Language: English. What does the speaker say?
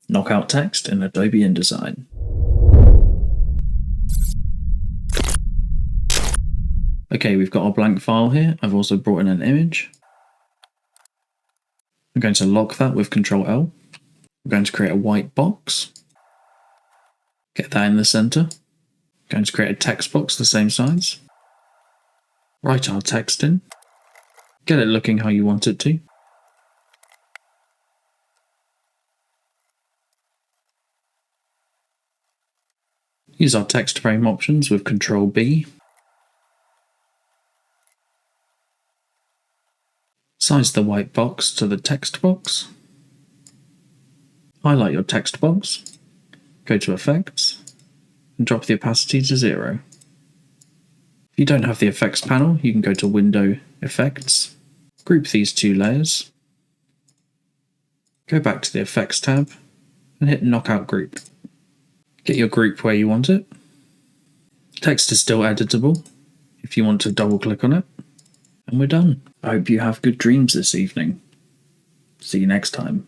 Knockout text in Adobe InDesign. Okay, we've got our blank file here. I've also brought in an image. I'm going to lock that with Ctrl L. I'm going to create a white box. Get that in the center. I'm going to create a text box the same size. Write our text in. Get it looking how you want it to. Use our text frame options with Ctrl B. Size the white box to the text box. Highlight your text box. Go to Effects and drop the opacity to 0. If you don't have the effects panel, you can go to Window, Effects, group these two layers, go back to the Effects tab and hit Knockout Group. Get your group where you want it. Text is still editable if you want to double click on it. And we're done. I hope you have good dreams this evening. See you next time.